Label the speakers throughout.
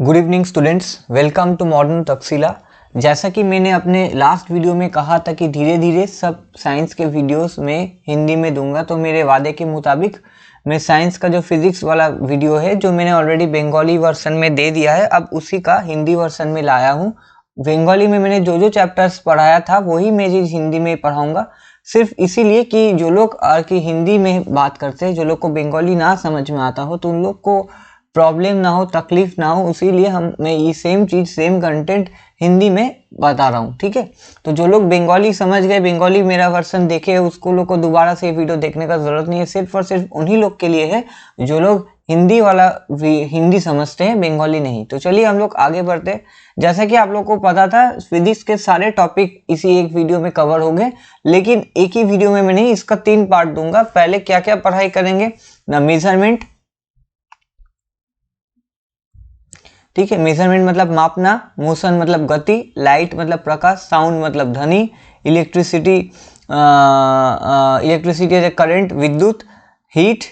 Speaker 1: Good evening students, welcome to modern Taxila. जैसा कि मैंने अपने लास्ट वीडियो में कहा था कि धीरे धीरे सब साइंस के वीडियोस में हिंदी में दूंगा, तो मेरे वादे के मुताबिक मैं साइंस का जो फिजिक्स वाला वीडियो है जो मैंने ऑलरेडी बंगाली वर्सन में दे दिया है, अब उसी का हिंदी वर्सन में लाया हूँ। बंगाली में मैंने जो जो चैप्टर्स पढ़ाया था वही मैं हिंदी में पढ़ाऊँगा, सिर्फ इसीलिए कि जो लोग कि हिंदी में बात करते हैं, जो लोग को बंगाली ना समझ में आता हो तो उन लोग को प्रॉब्लम ना हो, तकलीफ ना हो, इसीलिए मैं ये सेम चीज़ सेम कंटेंट हिंदी में बता रहा हूँ। ठीक है, तो जो लोग बंगाली समझ गए, बंगाली मेरा वर्सन देखे, उसको लोग को दोबारा से वीडियो देखने का ज़रूरत नहीं है। सिर्फ और सिर्फ उन्हीं लोग के लिए है जो लोग हिंदी वाला हिंदी समझते हैं, बंगाली नहीं। तो चलिए हम लोग आगे बढ़ते हैं। जैसा कि आप लोग को पता था, फिजिक्स के सारे टॉपिक इसी एक वीडियो में कवर हो गए, लेकिन एक ही वीडियो में मैं नहीं, इसका 3 पार्ट दूंगा। पहले क्या क्या पढ़ाई करेंगे ना, मेजरमेंट। ठीक है, मेजरमेंट मतलब मापना, मोशन मतलब गति, लाइट मतलब प्रकाश, साउंड मतलब ध्वनि, इलेक्ट्रिसिटी है करंट, विद्युत, हीट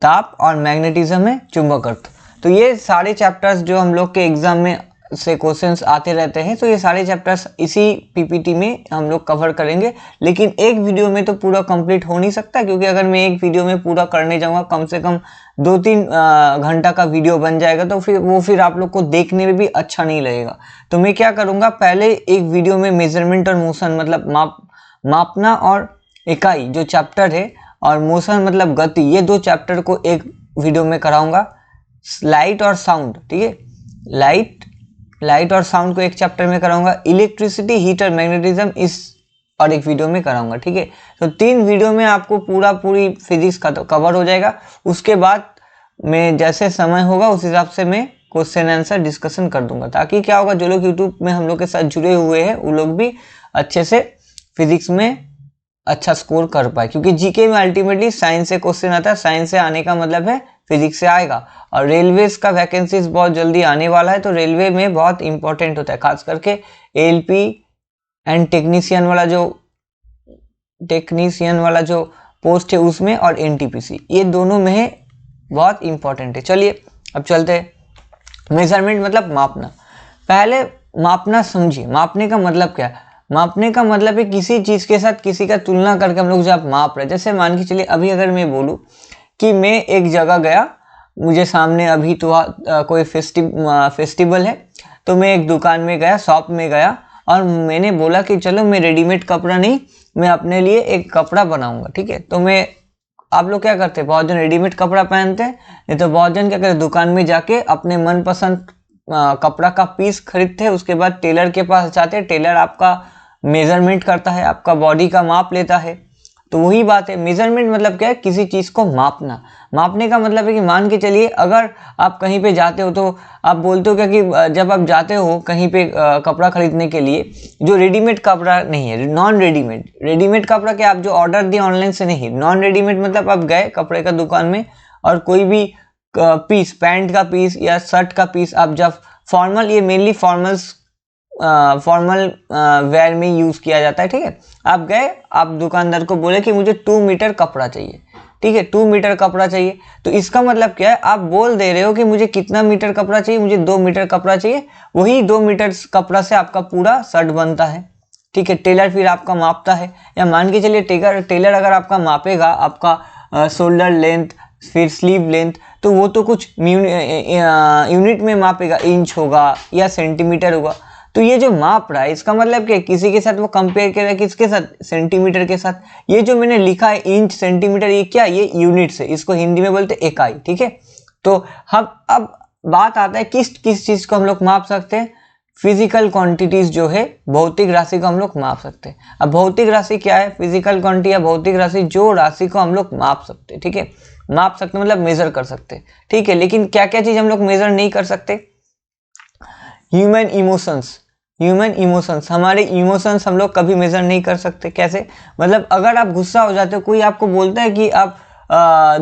Speaker 1: ताप, और मैग्नेटिज्म है चुंबकत्व। तो ये सारे चैप्टर्स जो हम लोग के एग्जाम में से क्वेश्चंस आते रहते हैं, तो ये सारे चैप्टर्स इसी पीपीटी में हम लोग कवर करेंगे। लेकिन एक वीडियो में तो पूरा कंप्लीट हो नहीं सकता, क्योंकि अगर मैं एक वीडियो में पूरा करने जाऊंगा कम से कम 2-3 घंटा का वीडियो बन जाएगा, तो फिर आप लोग को देखने में भी अच्छा नहीं लगेगा। तो मैं क्या करूंगा, पहले एक वीडियो में मेजरमेंट और मोशन मतलब मापना और इकाई जो चैप्टर है, और मोशन मतलब गति, ये 2 चैप्टर को एक वीडियो में कराऊंगा। लाइट और साउंड, ठीक है, लाइट और साउंड को एक चैप्टर में कराऊंगा। इलेक्ट्रिसिटी, हीट और मैग्नेटिज्म इस और एक वीडियो में कराऊंगा। ठीक है, तो 3 वीडियो में आपको पूरी फिजिक्स का तो कवर हो जाएगा। उसके बाद मैं जैसे समय होगा उस हिसाब से मैं क्वेश्चन आंसर डिस्कशन कर दूंगा, ताकि क्या होगा, जो लोग यूट्यूब में हम लोग के साथ जुड़े हुए हैं वो लोग भी अच्छे से फिजिक्स में अच्छा स्कोर कर पाए। क्योंकि जीके में अल्टीमेटली साइंस से क्वेश्चन आता है, साइंस से आने का मतलब है फिजिक्स से आएगा। और रेलवेज का वैकेंसीज बहुत जल्दी आने वाला है, तो रेलवे में बहुत इंपॉर्टेंट होता है, खास करके एलपी एंड टेक्नीशियन वाला जो पोस्ट है उसमें, और एनटीपीसी, ये दोनों में है, बहुत इंपॉर्टेंट है। चलिए अब चलते हैं। मेजरमेंट मतलब मापना। पहले मापना समझिए, मापने का मतलब क्या है। मापने का मतलब है किसी चीज के साथ किसी का तुलना करके हम लोग जब माप रहे। जैसे मान के चलिए, अभी अगर मैं बोलूं कि मैं एक जगह गया, मुझे सामने अभी तो कोई फेस्टिवल है, तो मैं एक दुकान में गया, शॉप में गया, और मैंने बोला कि चलो मैं रेडीमेड कपड़ा नहीं, मैं अपने लिए एक कपड़ा बनाऊंगा। ठीक है, तो आप लोग क्या करते हैं, बहुत जन रेडीमेड कपड़ा पहनते हैं, नहीं तो बहुत जन क्या करते हैं, दुकान में जाके अपने मनपसंद कपड़ा का पीस खरीदते हैं। उसके बाद टेलर के पास जाते हैं, टेलर आपका मेजरमेंट करता है, आपका बॉडी का माप लेता है। तो वही बात है, मेजरमेंट मतलब क्या है, किसी चीज को मापना। मापने का मतलब है कि मान के चलिए, अगर आप कहीं पे जाते हो तो आप बोलते हो क्या कि जब आप जाते हो कहीं पे कपड़ा खरीदने के लिए, जो रेडीमेड कपड़ा नहीं है, नॉन रेडीमेड। रेडीमेड कपड़ा क्या, आप जो ऑर्डर दिए ऑनलाइन से नहीं, नॉन रेडीमेड मतलब आप गए कपड़े का दुकान में, और कोई भी पीस, पैंट का पीस या शर्ट का पीस, आप जब फॉर्मल, ये मेनली फॉर्मल वेयर में यूज किया जाता है। ठीक है, आप गए, आप दुकानदार को बोले कि मुझे 2 मीटर कपड़ा चाहिए। ठीक है, 2 मीटर कपड़ा चाहिए, तो इसका मतलब क्या है, आप बोल दे रहे हो कि मुझे कितना मीटर कपड़ा चाहिए, मुझे 2 मीटर कपड़ा चाहिए। वही 2 मीटर कपड़ा से आपका पूरा शर्ट बनता है। ठीक है, टेलर फिर आपका मापता है, या मान के चलिए टेलर अगर आपका मापेगा, आपका शोल्डर लेंथ, फिर स्लीव लेंथ, तो वो तो कुछ यूनिट में मापेगा, इंच होगा या सेंटीमीटर होगा। तो ये जो माप रहा है, इसका मतलब क्या, किसी के साथ वो कंपेयर कर रहा है, किसके साथ, सेंटीमीटर के साथ। ये जो मैंने लिखा है इंच सेंटीमीटर, ये क्या, ये यूनिट्स है, इसको हिंदी में बोलते हैं इकाई। ठीक है, तो हम अब बात आता है किस चीज को हम लोग माप सकते हैं। फिजिकल क्वांटिटीज जो है, भौतिक राशि को हम लोग माप सकते हैं। अब भौतिक राशि क्या है, फिजिकल क्वांटिटी या भौतिक राशि, जो राशि को हम लोग माप सकते हैं। ठीक है, माप सकते मतलब मेजर कर सकते हैं। ठीक है, लेकिन क्या क्या चीज हम लोग मेजर नहीं कर सकते। ह्यूमन इमोशंस, हमारे इमोशंस हम लोग कभी मेजर नहीं कर सकते। कैसे, मतलब अगर आप गुस्सा हो जाते हो, कोई आपको बोलता है कि आप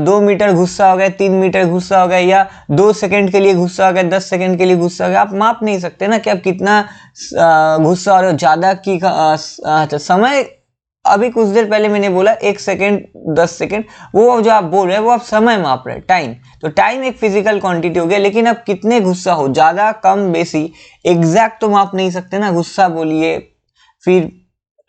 Speaker 1: 2 मीटर गुस्सा हो गए, 3 मीटर गुस्सा हो गए, या 2 सेकंड के लिए गुस्सा हो गया, 10 सेकंड के लिए गुस्सा हो गया, आप माप नहीं सकते ना कि आप कितना गुस्सा हो रहे हो। ज्यादा की समय अभी कुछ देर पहले मैंने बोला 1 सेकेंड 10 सेकेंड, वो जो आप बोल रहे हैं वो आप समय माप रहे हैं, टाइम। तो टाइम एक फिजिकल क्वांटिटी हो गया, लेकिन अब कितने गुस्सा हो, ज़्यादा कम बेसी एग्जैक्ट तो माप नहीं सकते ना। गुस्सा बोलिए, फिर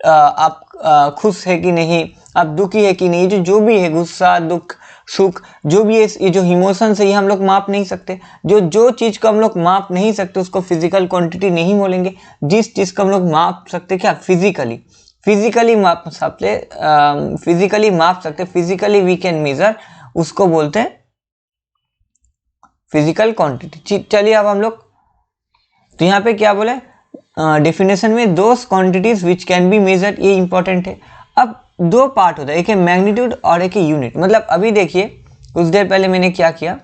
Speaker 1: आप खुश है कि नहीं, आप दुखी है कि नहीं, जो भी है, गुस्सा, दुख, सुख, जो भी है, ये जो इमोशंस है ये हम लोग माप नहीं सकते। जो चीज़ को हम लोग माप नहीं सकते उसको फिजिकल क्वांटिटी नहीं बोलेंगे। जिस चीज़ को हम लोग माप सकते, क्या, फिजिकली माप सकते, फिजिकली वी कैन मेजर, उसको बोलते हैं फिजिकल क्वांटिटी। चलिए अब हम लोग, तो यहाँ पे क्या बोले डेफिनेशन में, those quantities which can be measured, ये इंपॉर्टेंट है। अब दो पार्ट होता है, एक है मैग्नीट्यूड और एक है यूनिट। मतलब अभी देखिए कुछ देर पहले मैंने क्या किया,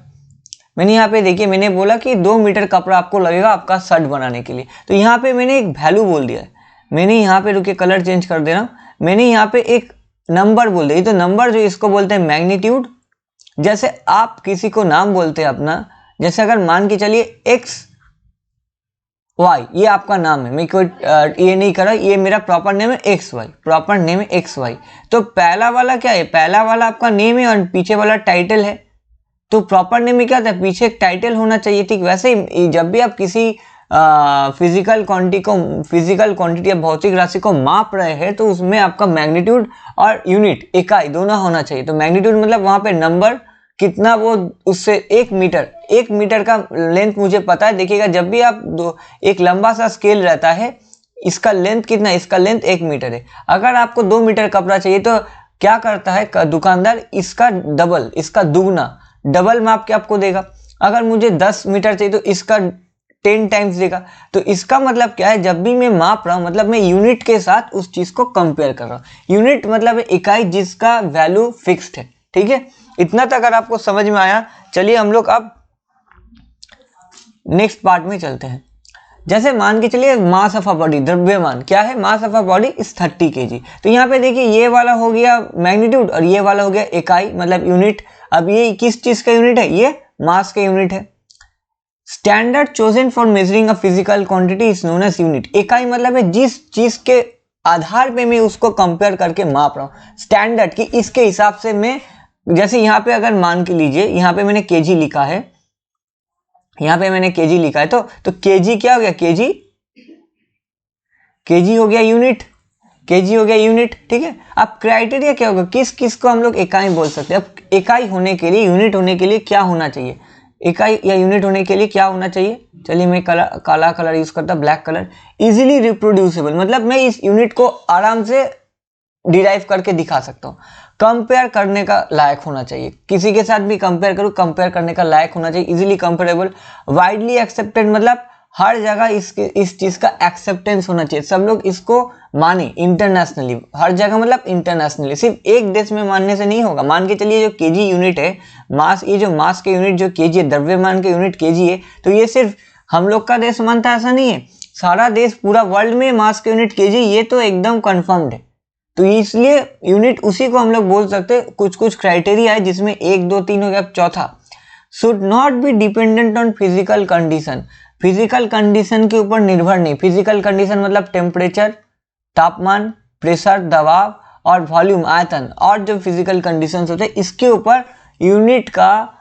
Speaker 1: मैंने यहाँ पे देखिए, मैंने बोला कि 2 मीटर कपड़ा आपको लगेगा आपका शर्ट बनाने के लिए। तो यहाँ पे मैंने एक वैल्यू बोल दिया है, मैंने यहाँ पे, रुके कलर चेंज कर दे रहा हूँ, मैंने यहाँ पे एक नंबर बोल दिया। तो नंबर जो इसको बोलते हैं मैग्नीट्यूड। जैसे आप किसी को नाम बोलते हैं अपना, जैसे अगर मान के चलिए XY, ये आपका नाम है, मैं कोई ये नहीं कर रहा, ये मेरा प्रॉपर नेम है XY, प्रॉपर नेम है XY। तो पहला वाला क्या है, पहला वाला आपका नेम है और पीछे वाला टाइटल है। तो प्रॉपर नेम में क्या था, पीछे एक टाइटल होना चाहिए। ठीक वैसे ही जब भी आप किसी फिजिकल क्वांटिटी या भौतिक राशि को माप रहे हैं तो उसमें आपका मैग्नीट्यूड और यूनिट, इकाई, दोनों होना चाहिए। तो मैग्नीट्यूड मतलब वहां पे नंबर कितना, वो उससे 1 मीटर का लेंथ मुझे पता है। देखिएगा जब भी आप एक लंबा सा स्केल रहता है, इसका लेंथ कितना है, इसका लेंथ 1 मीटर है। अगर आपको 2 मीटर कपड़ा चाहिए तो क्या करता है दुकानदार, इसका डबल, इसका दुगना, डबल माप के आपको देगा। अगर मुझे 10 मीटर चाहिए तो इसका 10 टाइम्स देगा। तो इसका मतलब क्या है, जब भी मैं माप रहा हूं मतलब मैं यूनिट के साथ उस चीज को कंपेयर कर रहा हूं। यूनिट मतलब इकाई जिसका वैल्यू फिक्स्ड है। ठीक है, इतना तक अगर आपको समझ में आया, चलिए हम लोग अब नेक्स्ट पार्ट में चलते हैं। जैसे मान के चलिए मास ऑफ अ बॉडी, द्रव्यमान क्या है, mass of a body is 30 kg। तो यहाँ पे देखिए ये वाला हो गया मैग्नीट्यूड और ये वाला हो गया इकाई, मतलब यूनिट। अब ये किस चीज का यूनिट है, ये मास का यूनिट है। Standard chosen for measuring a physical quantity is known as unit. इकाई मतलब है जिस चीज के आधार पे मैं उसको कंपेयर करके माप रहा हूँ, स्टैंडर्ड की इसके हिसाब से मैं, जैसे यहाँ पे अगर मान के लीजिए यहाँ पे मैंने केजी लिखा है, यहाँ पे मैंने केजी लिखा है, तो केजी क्या हो गया, केजी हो गया यूनिट, केजी हो गया यूनिट। ठीक है, अब क्राइटेरिया क्या होगा, किस किस को हम लोग इकाई बोल सकते हैं। अब इकाई होने के लिए, यूनिट होने के लिए क्या होना चाहिए, इकाई या यूनिट होने के लिए क्या होना चाहिए। चलिए मैं काला कलर यूज करता, ब्लैक कलर। इजीली रिप्रोड्यूसिबल, मतलब मैं इस यूनिट को आराम से डिराइव करके दिखा सकता हूँ। कंपेयर करने का लायक होना चाहिए, किसी के साथ भी कंपेयर करूँ, कंपेयर करने का लायक होना चाहिए। इजीली कंपेरेबल, वाइडली एक्सेप्टेड, मतलब हर जगह इस चीज का एक्सेप्टेंस होना चाहिए, सब लोग इसको माने इंटरनेशनली, हर जगह मतलब इंटरनेशनली, सिर्फ एक देश में मानने से नहीं होगा। मान के चलिए जो केजी यूनिट है, मास, ये जो मास के यूनिट जो केजी है, द्रव्यमान के यूनिट केजी है, तो ये सिर्फ हम लोग का देश मानता है ऐसा नहीं है, सारा देश, पूरा वर्ल्ड में मास के यूनिट केजी, ये तो एकदम कंफर्म्ड है। तो इसलिए यूनिट उसी को हम लोग बोल सकते हैं। कुछ कुछ क्राइटेरिया है जिसमें 1 2 3 हो गया। चौथा, should not be dependent on physical condition, physical condition के ऊपर निर्भर नहीं। फिजिकल कंडीशन मतलब टेम्परेचर, तापमान, प्रेशर, दबाव और वॉल्यूम, आयतन, और जो फिजिकल कंडीशंस होते हैं इसके ऊपर यूनिट का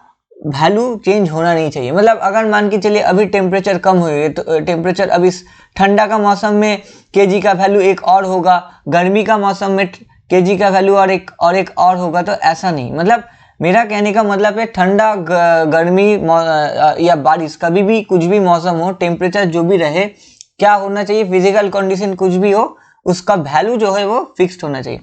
Speaker 1: वैल्यू चेंज होना नहीं चाहिए। मतलब अगर मान के चलिए अभी टेम्परेचर कम हो गई, तो टेम्परेचर अब इस ठंडा का मौसम में केजी का वैल्यू एक और होगा, गर्मी का मौसम में केजी का वैल्यू और एक और होगा, तो ऐसा नहीं। मतलब मेरा कहने का मतलब है ठंडा, गर्मी या बारिश, कभी भी कुछ भी मौसम हो, टेम्परेचर जो भी रहे, क्या होना चाहिए, फिजिकल कंडीशन कुछ भी हो, उसका वैल्यू जो है वो फिक्स्ड होना चाहिए।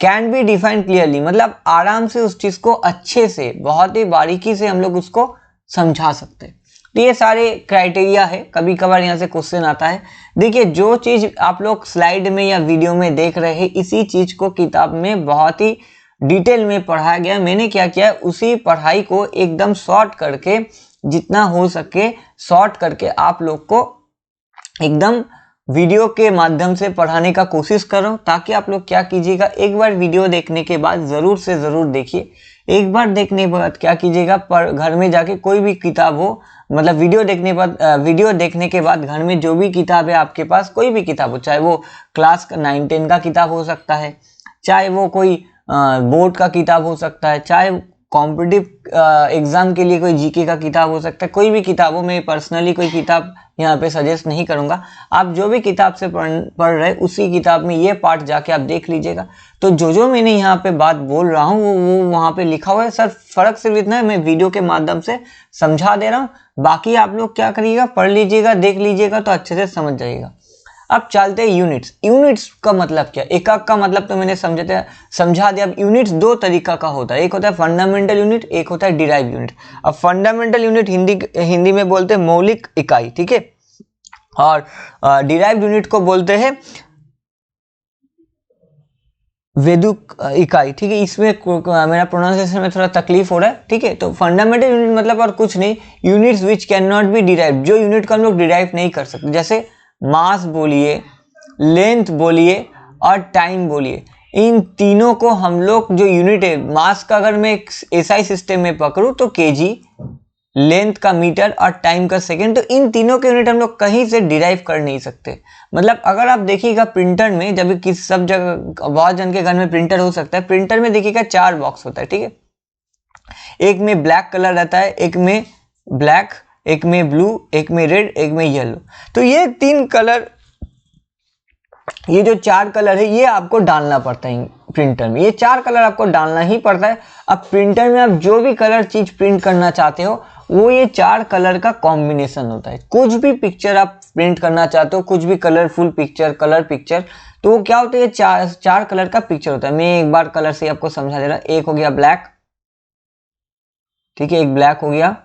Speaker 1: कैन बी डिफाइन क्लियरली, मतलब आराम से उस चीज को अच्छे से, बहुत ही बारीकी से हम लोग उसको समझा सकते हैं। तो ये सारे क्राइटेरिया है। कभी कभार यहाँ से क्वेश्चन आता है। देखिए जो चीज आप लोग स्लाइड में या वीडियो में देख रहे हैं, इसी चीज को किताब में बहुत ही डिटेल में पढ़ाया गया। मैंने क्या किया है, उसी पढ़ाई को एकदम शॉर्ट करके, जितना हो सके शॉर्ट करके आप लोग को एकदम वीडियो के माध्यम से पढ़ाने का कोशिश कर रहा हूं, ताकि आप लोग क्या कीजिएगा, एक बार वीडियो देखने के बाद जरूर से जरूर देखिए। एक बार देखने के बाद क्या कीजिएगा, पर घर में जाके कोई भी किताब हो, मतलब वीडियो देखने के बाद घर में जो भी किताब है आपके पास, कोई भी किताब हो, चाहे वो क्लास 9 10 का किताब हो सकता है, चाहे वो कोई बोर्ड का किताब हो सकता है, चाहे कॉम्पिटिटिव एग्जाम के लिए कोई जीके का किताब हो सकता है, कोई भी किताब हो। मैं पर्सनली कोई किताब यहाँ पे सजेस्ट नहीं करूँगा, आप जो भी किताब से पढ़ रहे उसी किताब में ये पार्ट जाके आप देख लीजिएगा। तो जो मैंने यहाँ पे बात बोल रहा हूँ वो वहाँ पे लिखा हुआ है। सर फर्क सिर्फ इतना है, मैं वीडियो के माध्यम से समझा दे रहा हूँ, बाकी आप लोग क्या करिएगा, पढ़ लीजिएगा, देख लीजिएगा तो अच्छे से समझ जाइएगा। अब चलते हैं यूनिट्स। यूनिट्स का मतलब क्या, एकक का मतलब तो मैंने समझा दिया। अब यूनिट्स दो तरीका का होता है, एक होता है फंडामेंटल यूनिट, एक होता है डिराइव यूनिट। अब फंडामेंटल यूनिट हिंदी में बोलते हैं मौलिक इकाई, ठीक है, और डिराइव यूनिट को बोलते हैं वेदुक इकाई, ठीक है। इसमें मेरा प्रोनाउंसिएशन में थोड़ा तकलीफ हो रहा है, ठीक है। तो फंडामेंटल यूनिट मतलब और कुछ नहीं, units which can not be derive, जो यूनिट को हम लोग डिराइव नहीं कर सकते, जैसे मास बोलिए, लेंथ बोलिए और टाइम बोलिए। इन तीनों को हम लोग जो यूनिट है, मास का अगर मैं एसआई सिस्टम में पकड़ूं तो केजी, लेंथ का मीटर और टाइम का सेकंड, तो इन तीनों के यूनिट हम लोग कहीं से डिराइव कर नहीं सकते। मतलब अगर आप देखिएगा प्रिंटर में, जब किस सब जगह बहुत जन के घर में प्रिंटर हो सकता है, प्रिंटर में देखिएगा 4 बॉक्स होता है, ठीक है। एक में ब्लैक कलर रहता है, एक में ब्लैक, एक में ब्लू, एक में रेड, एक में येलो। तो ये 3 कलर, ये जो 4 कलर है ये आपको डालना पड़ता है प्रिंटर में, ये 4 कलर आपको डालना ही पड़ता है। अब प्रिंटर में आप जो भी कलर चीज प्रिंट करना चाहते हो वो ये 4 कलर का कॉम्बिनेशन होता है। कुछ भी पिक्चर आप प्रिंट करना चाहते हो, कुछ भी कलरफुल पिक्चर, कलर पिक्चर, तो वो क्या होता है, ये 4 कलर का पिक्चर होता है। मैं एक बार कलर से आपको समझा दे रहा। एक हो गया ब्लैक, ठीक है, एक ब्लैक हो गया,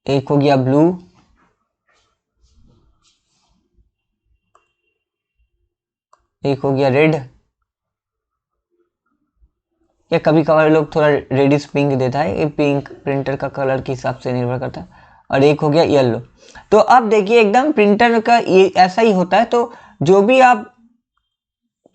Speaker 1: एक हो गया ब्लू, एक हो गया रेड, या कभी कभार लोग थोड़ा रेडिश पिंक देता है, ये पिंक प्रिंटर का कलर के हिसाब से निर्भर करता है, और एक हो गया येलो। तो अब देखिए एकदम प्रिंटर का ये ऐसा ही होता है। तो जो भी आप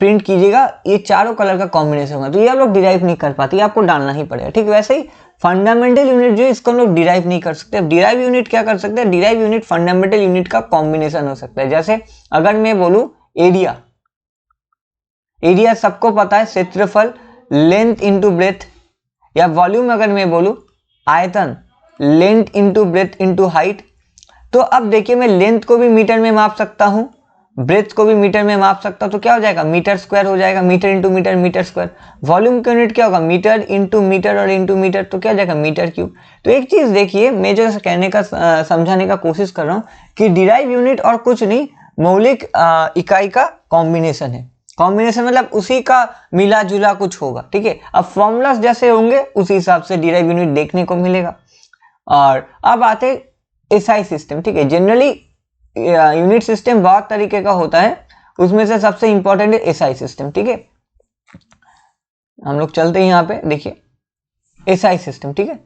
Speaker 1: प्रिंट कीजिएगा ये चारों कलर का कॉम्बिनेशन होगा, तो ये आप लोग डिराइव नहीं कर पाते, आपको डालना ही पड़ेगा, ठीक। वैसे ही फंडामेंटल यूनिट जो है इसको हम लोग डिराइव नहीं कर सकते। डिराइव यूनिट क्या कर सकते हैं, डिराइव यूनिट फंडामेंटल यूनिट का कॉम्बिनेशन हो सकता है। जैसे अगर मैं बोलूं एरिया, एरिया सबको पता है क्षेत्रफल, लेंथ इंटू ब्रेथ, या वॉल्यूम अगर मैं बोलूं आयतन, length into breadth into height. तो अब देखिए मैं लेंथ को भी मीटर में माप सकता हूं, ब्रेथ को भी मीटर में माप सकता हूं, तो क्या हो जाएगा, मीटर स्क्वायर हो जाएगा, metre into metre, metre square. Volume का यूनिट क्या होगा, मीटर इंटू मीटर और इंटू मीटर, तो क्या हो जाएगा, मीटर क्यूब। तो एक चीज देखिए, मैं जो कहने का समझाने का कोशिश कर रहा हूं कि डिराइव यूनिट और कुछ नहीं, मौलिक इकाई का कॉम्बिनेशन है। कॉम्बिनेशन मतलब उसी का मिला जुला कुछ होगा, ठीक है। अब फॉर्मूलास जैसे होंगे उसी हिसाब से डिराइव यूनिट देखने को मिलेगा। और अब आते एसआई सिस्टम, ठीक है। जनरली यूनिट सिस्टम बहुत तरीके का होता है, उसमें से सबसे इंपॉर्टेंट है एसआई सिस्टम, ठीक है। हम लोग चलते हैं यहाँ पे, देखिए एसआई सिस्टम, ठीक है,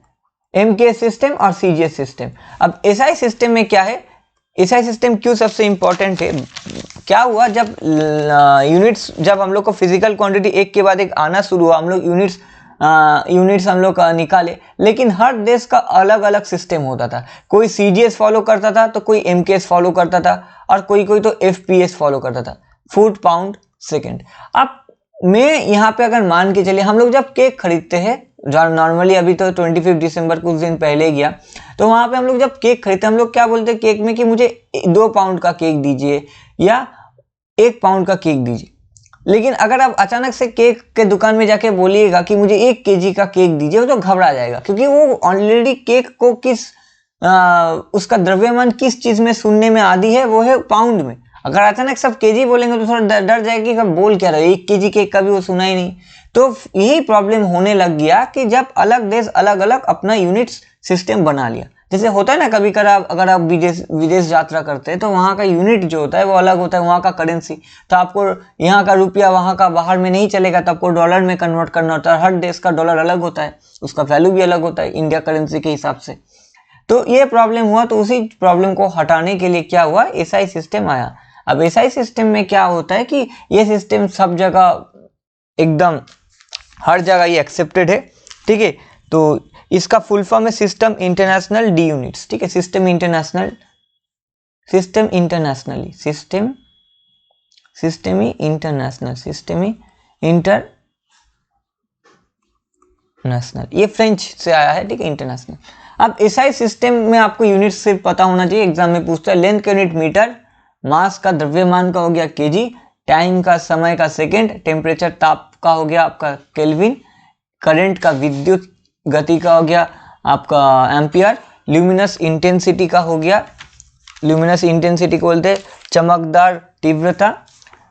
Speaker 1: एमकेएस सिस्टम और सीजीएस सिस्टम। अब एसआई सिस्टम में क्या है, एसआई सिस्टम क्यों सबसे इंपॉर्टेंट है, क्या हुआ जब यूनिट्स, जब हम लोग को फिजिकल क्वांटिटी एक के बाद एक आना शुरू हुआ, हम लोग यूनिट्स हम लोग निकाले, लेकिन हर देश का अलग अलग सिस्टम होता था। कोई सीजीएस फॉलो करता था, तो कोई एमकेएस फॉलो करता था, और कोई तो एफपीएस फॉलो करता था, फुट पाउंड सेकंड। अब मैं यहाँ पे अगर मान के चलिए, हम लोग जब केक खरीदते हैं, नॉर्मली अभी तो 25 दिसंबर कुछ दिन पहले गया, तो वहां पे हम लोग जब केक खरीदते हैं, हम लोग क्या बोलते हैं केक में कि मुझे 2 पाउंड का केक दीजिए या 1 पाउंड का केक दीजिए। लेकिन अगर आप अचानक से केक के दुकान में जाके बोलिएगा कि मुझे 1 केजी का केक दीजिए, वो तो घबरा जाएगा, क्योंकि वो ऑलरेडी केक को उसका द्रव्यमान किस चीज में सुनने में आदी है, वो है पाउंड में। अगर अचानक सब केजी बोलेंगे तो थोड़ा डर जाएगी कि बोल क्या रहे, 1 केजी केक कभी वो सुना ही नहीं। तो यही प्रॉब्लम होने लग गया कि जब अलग देश अलग अलग अपना यूनिट सिस्टम बना लिया। जैसे होता है ना, कभी कभार अगर आप विदेश यात्रा करते हैं तो वहाँ का यूनिट जो होता है वो अलग होता है, वहाँ का करेंसी। तो आपको यहाँ का रुपया वहाँ का बाहर में नहीं चलेगा, तो आपको डॉलर में कन्वर्ट करना होता है। हर देश का डॉलर अलग होता है, उसका वैल्यू भी अलग होता है इंडिया करेंसी के हिसाब से। तो ये प्रॉब्लम हुआ, तो उसी प्रॉब्लम को हटाने के लिए क्या हुआ, एसआई सिस्टम आया। अब एसआई सिस्टम में क्या होता है कि ये सिस्टम सब जगह एकदम हर जगह ये एक्सेप्टेड है, ठीक है। तो इसका फुल फॉर्म है सिस्टम इंटरनेशनल डी यूनिट्स, ठीक है। सिस्टम इंटरनेशनली, सिस्टम सिस्टमी इंटरनेशनल, सिस्टमी इंटरनेशनल, ये फ्रेंच से आया है, ठीक है, इंटरनेशनल। अब एसआई सिस्टम में आपको यूनिट सिर्फ पता होना चाहिए, एग्जाम में पूछता है। लेंथ का यूनिट मीटर, मास का द्रव्यमान का हो गया केजी, टाइम का समय का सेकंड, टेम्परेचर ताप का हो गया आपका केल्विन, करंट का विद्युत गति का हो गया आपका एम्पियर, ल्यूमिनस इंटेंसिटी का हो गया, ल्यूमिनस इंटेंसिटी को बोलते हैं चमकदार तीव्रता,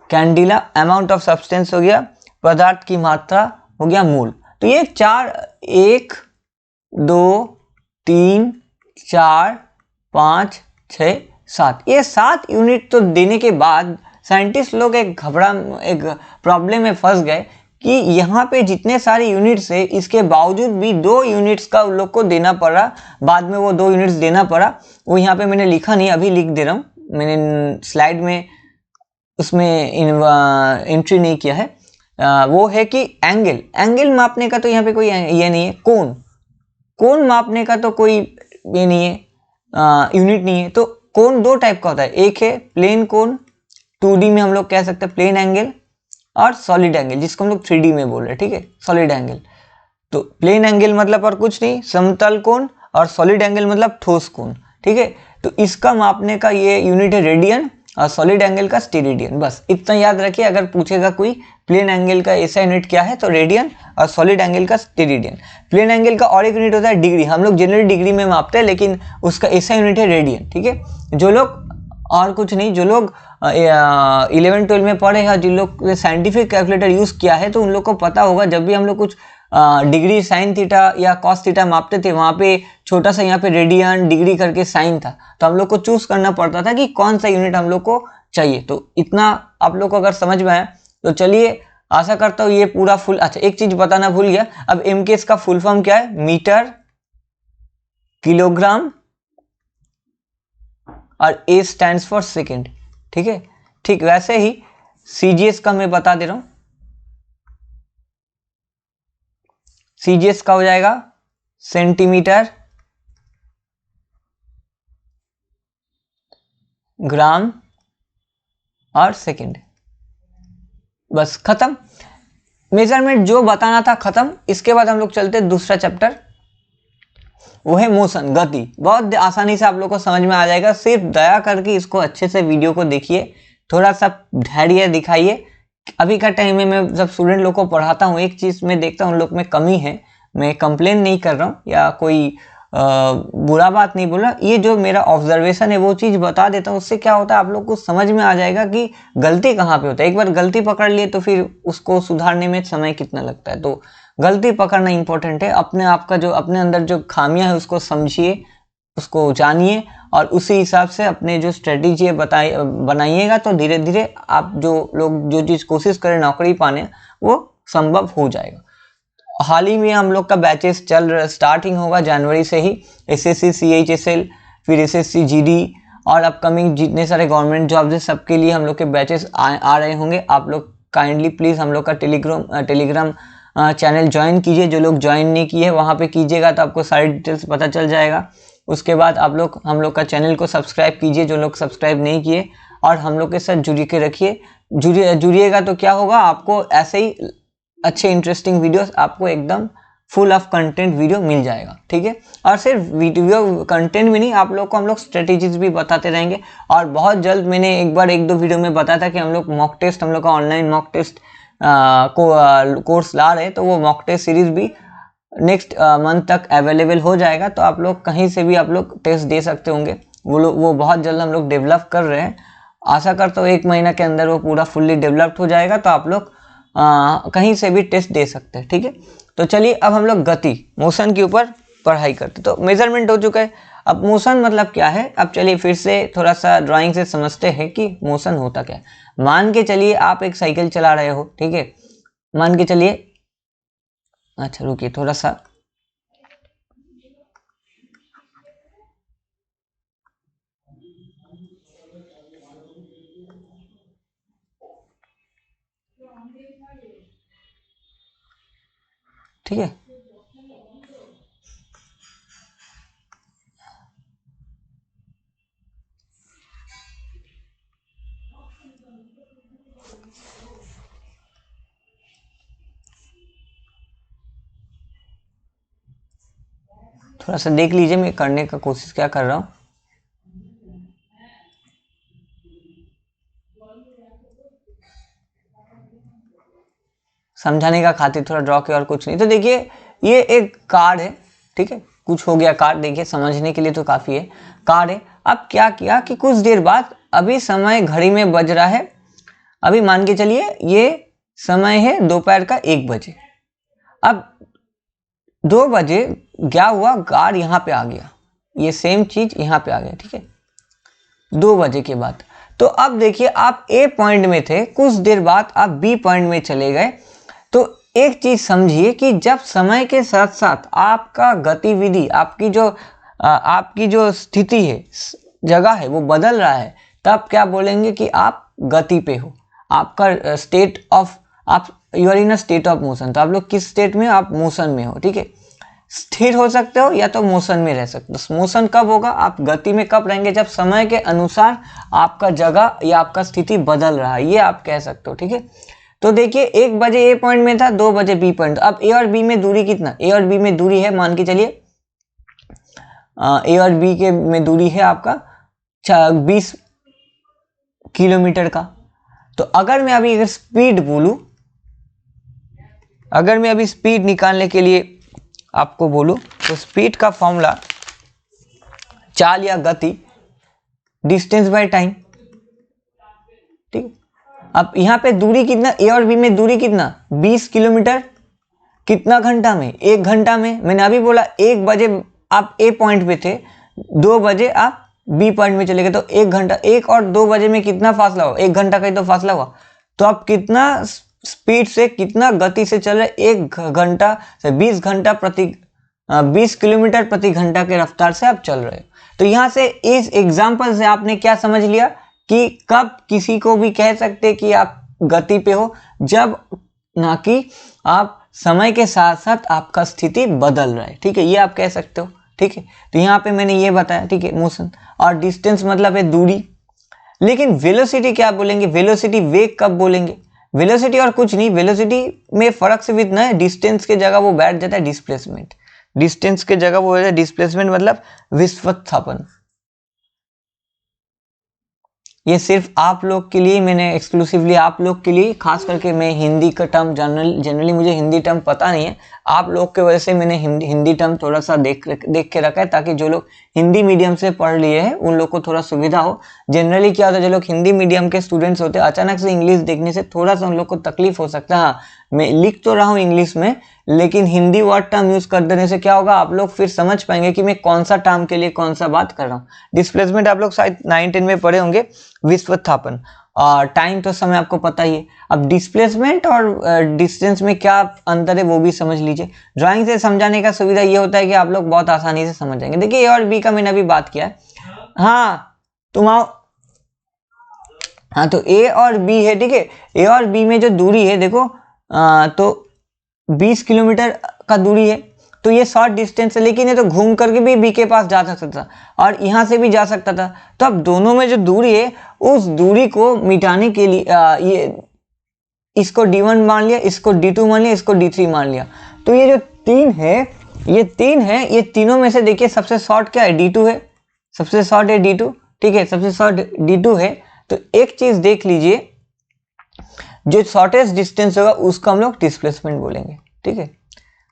Speaker 1: कैंडिला अमाउंट ऑफ सब्सटेंस हो गया, पदार्थ की मात्रा हो गया मूल। तो ये चार, 1 2 3 4 5 6 7, ये 7 यूनिट तो देने के बाद साइंटिस्ट लोग एक प्रॉब्लम में फंस गए कि यहाँ पे जितने सारे यूनिट्स है इसके बावजूद भी 2 यूनिट्स का उन लोग को देना पड़ा। बाद में वो 2 यूनिट्स देना पड़ा, वो यहाँ पे मैंने लिखा नहीं, अभी लिख दे रहा हूँ, मैंने स्लाइड में उसमें एंट्री नहीं किया है। वो है कि एंगल मापने का तो यहाँ पे कोई ये नहीं है, कोण मापने का तो कोई ये नहीं है, यूनिट नहीं है। तो कोण 2 टाइप का होता है, एक है प्लेन कोण, 2D में हम लोग कह सकते हैं प्लेन एंगल, और सॉलिड एंगल जिसको हम लोग 3D में बोल रहे हैं, ठीक है, सॉलिड एंगल। तो प्लेन एंगल मतलब और कुछ नहीं, समतल कोण, और सॉलिड एंगल मतलब ठोस कोण, ठीक है। तो इसका मापने का ये यूनिट है रेडियन, और सॉलिड एंगल का स्टेरेडियन। बस इतना याद रखिए, अगर पूछेगा कोई प्लेन एंगल का ऐसा यूनिट क्या है तो रेडियन, और सॉलिड एंगल का स्टेरेडियन। प्लेन एंगल का और एक यूनिट होता है डिग्री, हम लोग जनरल डिग्री में मापते हैं, लेकिन उसका ऐसा यूनिट है रेडियन, ठीक है। जो लोग, और कुछ नहीं, जो लोग 11-12 में पढ़े हैं, जिन लोग ने साइंटिफिक कैलकुलेटर यूज किया है तो उन लोग को पता होगा, जब भी हम लोग कुछ डिग्री साइन थीटा या कॉस थीटा मापते थे, वहां पे छोटा सा यहाँ पे रेडियन डिग्री करके साइन था, तो हम लोग को चूज करना पड़ता था कि कौन सा यूनिट हम लोग को चाहिए। तो इतना आप लोग को अगर समझ में आया तो चलिए, आशा करता हूँ ये पूरा फुल। अच्छा, एक चीज बताना भूल गया, अब एमकेएस का फुल फॉर्म क्या है, मीटर, किलोग्राम, और ए स्टैंड्स फॉर सेकेंड, ठीक है। ठीक वैसे ही सीजीएस का मैं बता दे रहा हूं, सीजीएस का हो जाएगा सेंटीमीटर, ग्राम और सेकेंड। बस खत्म, मेजरमेंट जो बताना था खत्म। इसके बाद हम लोग चलते दूसरा चैप्टर, वो है मोशन, गति। बहुत आसानी से आप लोग को समझ में आ जाएगा, सिर्फ दया करके इसको अच्छे से वीडियो को देखिए, थोड़ा सा धैर्य दिखाइए। अभी का टाइम में मैं जब स्टूडेंट लोग को पढ़ाता हूँ, एक चीज में देखता हूँ उन लोग में कमी है, मैं कंप्लेन नहीं कर रहा हूँ या कोई बुरा बात नहीं बोल रहा, ये जो मेरा ऑब्जर्वेशन है वो चीज बता देता हूँ। उससे क्या होता है, आप लोग को समझ में आ जाएगा कि गलती कहाँ पे होता है। एक बार गलती पकड़ लिए तो फिर उसको सुधारने में समय कितना लगता है, तो गलती पकड़ना इंपॉर्टेंट है। अपने आप का जो अपने अंदर जो खामियां है उसको समझिए, उसको जानिए, और उसी हिसाब से अपने जो स्ट्रेटेजी बनाइएगा, तो धीरे धीरे आप जो लोग जो चीज कोशिश करें नौकरी पाने, वो संभव हो जाएगा। हाल ही में हम लोग का बैचेस स्टार्टिंग होगा जनवरी से ही, एसएससी सीएचएसएल, फिर एसएससी जीडी, और अपकमिंग जितने सारे गवर्नमेंट जॉब्स है सबके लिए हम लोग के बैचेस आ रहे होंगे। आप लोग काइंडली प्लीज हम लोग का टेलीग्राम चैनल ज्वाइन कीजिए। जो लोग ज्वाइन नहीं किए वहाँ पे कीजिएगा तो आपको सारी डिटेल्स पता चल जाएगा। उसके बाद आप लोग हम लोग का चैनल को सब्सक्राइब कीजिए, जो लोग सब्सक्राइब नहीं किए, और हम लोग के साथ जुड़ के रखिए। जुड़िएगा तो क्या होगा, आपको ऐसे ही अच्छे इंटरेस्टिंग वीडियोस, आपको एकदम फुल ऑफ कंटेंट वीडियो मिल जाएगा, ठीक है। और सिर्फ वीडियो कंटेंट भी नहीं, आप लोग को हम लोग स्ट्रेटेजीज भी बताते रहेंगे। और बहुत जल्द, मैंने एक बार 1-2 वीडियो में बताया था कि हम लोग मॉक टेस्ट, हम लोग का ऑनलाइन मॉक टेस्ट कोर्स ला रहे हैं, तो वो मॉक टेस्ट सीरीज भी नेक्स्ट मंथ तक अवेलेबल हो जाएगा। तो आप लोग कहीं से भी आप लोग टेस्ट दे सकते होंगे, वो बहुत जल्द हम लोग डेवलप कर रहे हैं। आशा करता हूँ 1 महीना के अंदर वो पूरा फुल्ली डेवलप्ड हो जाएगा, तो आप लोग कहीं से भी टेस्ट दे सकते हैं, ठीक है। तो चलिए अब हम लोग गति, मोशन के ऊपर पढ़ाई करते। तो मेजरमेंट हो चुका है, अब मोशन मतलब क्या है। अब चलिए फिर से थोड़ा सा ड्राइंग से समझते हैं कि मोशन होता क्या है। मान के चलिए आप एक साइकिल चला रहे हो, ठीक है, मान के चलिए, अच्छा रुकिए थोड़ा सा, ठीक है। थोड़ा सा देख लीजिए, मैं करने का कोशिश क्या कर रहा हूँ। समझाने का खातिर थोड़ा ड्रॉ किया और कुछ नहीं। तो देखिए ये एक कार है, ठीक है, कुछ हो गया कार, देखिए समझने के लिए तो काफ़ी है। कार है, अब क्या किया कि कुछ देर बाद अभी समय घड़ी में बज रहा है, अभी मान के चलिए ये समय है दोपहर का 1 बजे। अब 2 बजे क्या हुआ, कार यहाँ पे आ गया, ये सेम चीज यहाँ पे आ गया, ठीक है, 2 बजे के बाद। तो अब देखिए आप ए पॉइंट में थे, कुछ देर बाद आप बी पॉइंट में चले गए। तो एक चीज समझिए कि जब समय के साथ साथ आपका गतिविधि, आपकी जो स्थिति है, जगह है, वो बदल रहा है, तब क्या बोलेंगे कि आप गति पे हो, आपका स्टेट ऑफ, आप you are in a state of motion. तो आप लोग किस स्टेट में, आप मोशन में हो, ठीक है, स्थिर हो सकते हो या तो मोशन में रह सकते हो। मोशन कब होगा, आप गति में कब रहेंगे, जब समय के अनुसार आपका जगह या आपका स्थिति बदल रहा है, ये आप कह सकते हो, ठीक है। तो देखिए 1 बजे ए पॉइंट में था, 2 बजे बी पॉइंट। अब ए और बी में दूरी कितना, ए और बी में दूरी है, मान के चलिए ए और बी के में दूरी है आपका 20 किलोमीटर का। तो अगर मैं अभी स्पीड बोलूं, अगर मैं अभी स्पीड निकालने के लिए आपको बोलूं, तो स्पीड का फॉर्मूला, चाल या गति, डिस्टेंस बाय टाइम, ठीक। अब यहाँ पे दूरी कितना, ए और बी में दूरी कितना, 20 किलोमीटर, कितना घंटा में, 1 घंटा में। मैंने अभी बोला 1 बजे आप ए पॉइंट पे थे, 2 बजे आप बी पॉइंट में चले गए, तो 1 घंटा, 1 और 2 बजे में कितना फासला हुआ, 1 घंटा का ही तो फासला हुआ। तो आप कितना स्पीड से, कितना गति से चल रहे, 1 घंटा से 20 किलोमीटर प्रति घंटा के रफ्तार से आप चल रहे हो। तो यहाँ से इस एग्जाम्पल से आपने क्या समझ लिया कि कब किसी को भी कह सकते कि आप गति पे हो, जब ना कि आप समय के साथ साथ आपका स्थिति बदल रहा है, ठीक है, ये आप कह सकते हो, ठीक है। तो यहाँ पे मैंने ये बताया, ठीक है, मोशन। और डिस्टेंस मतलब है दूरी। लेकिन वेलोसिटी क्या बोलेंगे, वेलोसिटी वेग कब बोलेंगे, वेलोसिटी और कुछ नहीं, वेलोसिटी में फर्क सिर्फ इतना है, डिस्टेंस के जगह वो बैठ जाता है डिस्प्लेसमेंट, डिस्टेंस के जगह वो हो जाता है डिस्प्लेसमेंट, मतलब विस्थापन। ये सिर्फ आप लोग के लिए, मैंने एक्सक्लूसिवली आप लोग के लिए, खास करके मैं हिंदी का टर्म जनरली मुझे हिंदी टर्म पता नहीं है, आप लोग के वजह से मैंने हिंदी टर्म थोड़ा सा देख के रखा है, ताकि जो लोग हिंदी मीडियम से पढ़ लिए हैं उन लोग को थोड़ा सुविधा हो। जनरली क्या होता है, जो लोग हिंदी मीडियम के स्टूडेंट्स होते हैं, अचानक से इंग्लिश देखने से थोड़ा सा उन लोग को तकलीफ हो सकता है। हाँ, मैं लिख तो रहा हूँ इंग्लिश में, लेकिन हिंदी वर्ड टर्म यूज कर देने से क्या होगा, आप लोग फिर समझ पाएंगे कि मैं कौन सा टर्म के लिए कौन सा बात कर रहा हूँ। डिस्प्लेसमेंट आप लोग शायद 9-10 में पढ़े होंगे, विस्थापन। और टाइम तो समय आपको पता ही है। अब डिस्प्लेसमेंट और डिस्टेंस में क्या अंतर है वो भी समझ लीजिए। ड्राइंग से समझाने का सुविधा ये होता है कि आप लोग बहुत आसानी से समझ जाएंगे। देखिए ए और बी का मैंने अभी बात किया है, हाँ तुम आओ, हाँ तो ए और बी है, ठीक है, ए और बी में जो दूरी है देखो, तो 20 किलोमीटर का दूरी है, तो ये शॉर्ट डिस्टेंस है, लेकिन ये तो घूम करके भी बी के पास जा सकता था और यहाँ से भी जा सकता था। तो अब दोनों में जो दूरी है, उस दूरी को मिटाने के लिए ये इसको D1 मान लिया, इसको D2 मान लिया, इसको D3 मान लिया। तो ये जो 3 है, ये तीनों में से देखिए सबसे शॉर्ट क्या है, D2 है, सबसे शॉर्ट है D2, ठीक है, सबसे शॉर्ट D2 है। तो एक चीज देख लीजिए, जो शॉर्टेस्ट डिस्टेंस होगा उसको हम लोग डिस्प्लेसमेंट बोलेंगे, ठीक है,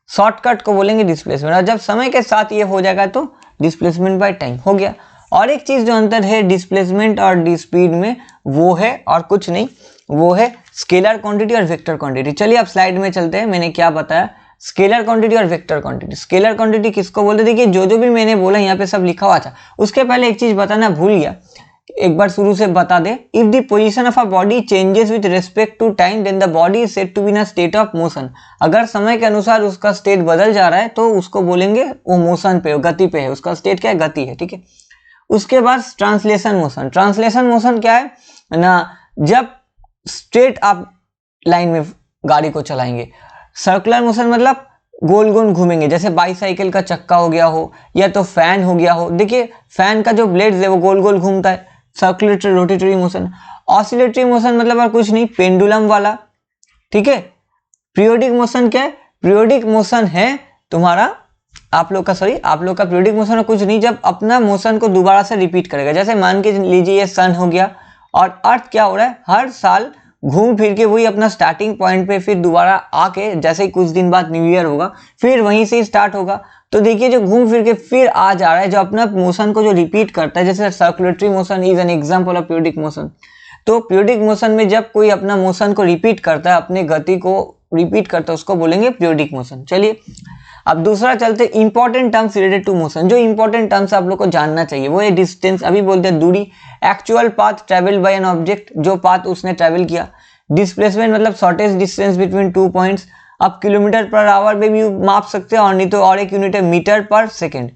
Speaker 1: शॉर्टकट को बोलेंगे डिस्प्लेसमेंट। और जब समय के साथ ये हो जाएगा तो डिस्प्लेसमेंट बाय टाइम हो गया। और एक चीज जो अंतर है डिस्प्लेसमेंट और स्पीड में, वो है और कुछ नहीं, वो है स्केलर क्वांटिटी और वेक्टर क्वांटिटी। चलिए आप स्लाइड में चलते हैं, मैंने क्या बताया, स्केलर क्वांटिटी और वेक्टर क्वांटिटी। स्केलर क्वांटिटी किसको बोलते हैं, देखिए जो भी मैंने बोला यहाँ पे सब लिखा हुआ था। उसके पहले एक चीज बताना भूल गया, एक बार शुरू से बता दे, if the position of a body changes with respect to time then the body is said to be in a state of motion. अगर समय के अनुसार उसका स्टेट बदल जा रहा है तो उसको बोलेंगे वो मोशन पे, गति पे है, उसका स्टेट क्या है, गति है, ठीक है। उसके बाद ट्रांसलेशन मोशन। ट्रांसलेशन मोशन क्या है ना, जब स्ट्रेट आप लाइन में गाड़ी को चलाएंगे। सर्कुलर मोशन मतलब गोल गोल घूमेंगे, जैसे बाईसाइकिल का चक्का हो गया हो या तो फैन हो गया हो। देखिए फैन का जो ब्लेड्स है वो गोल गोल घूमता है, circulatory rotatory motion. Oscillatory motion मतलब और कुछ नहीं, पेंडुलम वाला, ठीक है। पीरियोडिक मोशन क्या है, पीरियोडिक मोशन है तुम्हारा आप लोग का पीरियोडिक मोशन कुछ नहीं, जब अपना मोशन को दोबारा से रिपीट करेगा। जैसे मान के लीजिए ये सन हो गया और अर्थ क्या हो रहा है, हर साल घूम फिर के वही अपना स्टार्टिंग पॉइंट पे फिर दोबारा आके, जैसे ही कुछ दिन बाद न्यू ईयर होगा फिर वहीं से स्टार्ट होगा। तो देखिए जो घूम फिर के फिर आ जा रहा है, जो अपना मोशन को जो रिपीट करता है, जैसे circulatory motion is an example of periodic motion. तो पीरियोडिक मोशन में जब कोई अपना मोशन को रिपीट करता है, अपने गति को रिपीट करता है, उसको बोलेंगे पीरियोडिक मोशन। चलिए अब दूसरा चलते important terms related to motion. जो इंपॉर्टेंट टर्म्स आप लोग को जानना चाहिए वो है डिस्टेंस, अभी बोलते हैं दूरी, actual path travel by an object, जो पाथ उसने ट्रेवल किया, डिस्प्लेसमेंट मतलब शॉर्टेस्ट डिस्टेंस बिटवीन 2 पॉइंट्स। अब किलोमीटर पर आवर में भी माप सकते हैं, और नहीं तो और एक यूनिट है मीटर पर सेकेंड,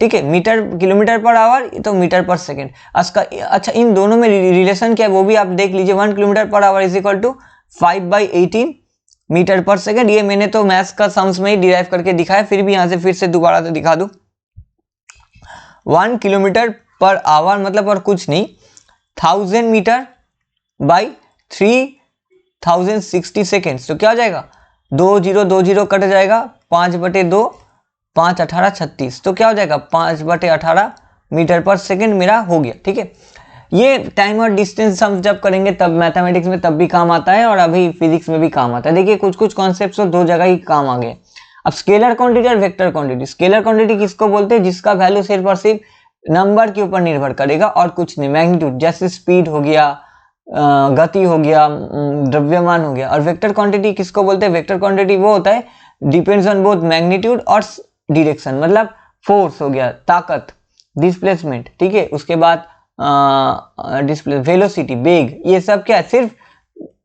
Speaker 1: ठीक है, मीटर किलोमीटर पर आवर तो मीटर पर सेकेंड। अच्छा इन दोनों में रिलेशन क्या है वो भी आप देख लीजिए। 1 kilometre per hour is equal to 5/18 metre per second. ये मैंने तो मैथ्स का सम्स में ही डिराइव करके दिखाया, फिर भी यहां से फिर से दोबारा से दिखा दूं। 1 किलोमीटर पर आवर मतलब और कुछ नहीं, 1000 मीटर बाई 3060 सेकेंड्स। तो क्या हो जाएगा, 2020 कट जाएगा, 5/2, 5 18 36, तो क्या हो जाएगा 5/18 मीटर पर सेकेंड मेरा हो गया। ठीक है, ये टाइम और डिस्टेंस हम जब करेंगे तब मैथमेटिक्स में तब भी काम आता है और अभी फिजिक्स में भी काम आता है। देखिए कुछ कुछ कॉन्सेप्ट्स तो दो जगह ही काम आ गए। अब स्केलर क्वांटिटी और वेक्टर क्वांटिटी। स्केलर क्वांटिटी किसको बोलते हैं, जिसका वैल्यू सिर्फ और सिर्फ नंबर के ऊपर निर्भर करेगा और कुछ नहीं, मैग्नीट्यूड जैसे स्पीड हो गया, गति हो गया, द्रव्यमान हो गया। और वेक्टर क्वांटिटी किसको बोलते हैं, वेक्टर क्वांटिटी वो होता है डिपेंड्स ऑन बोथ मैग्नीट्यूड और डायरेक्शन, मतलब फोर्स हो गया, ताकत, डिस्प्लेसमेंट, ठीक है, उसके बाद डिस्प्ले वेलोसिटी, वेग, ये सब क्या है, सिर्फ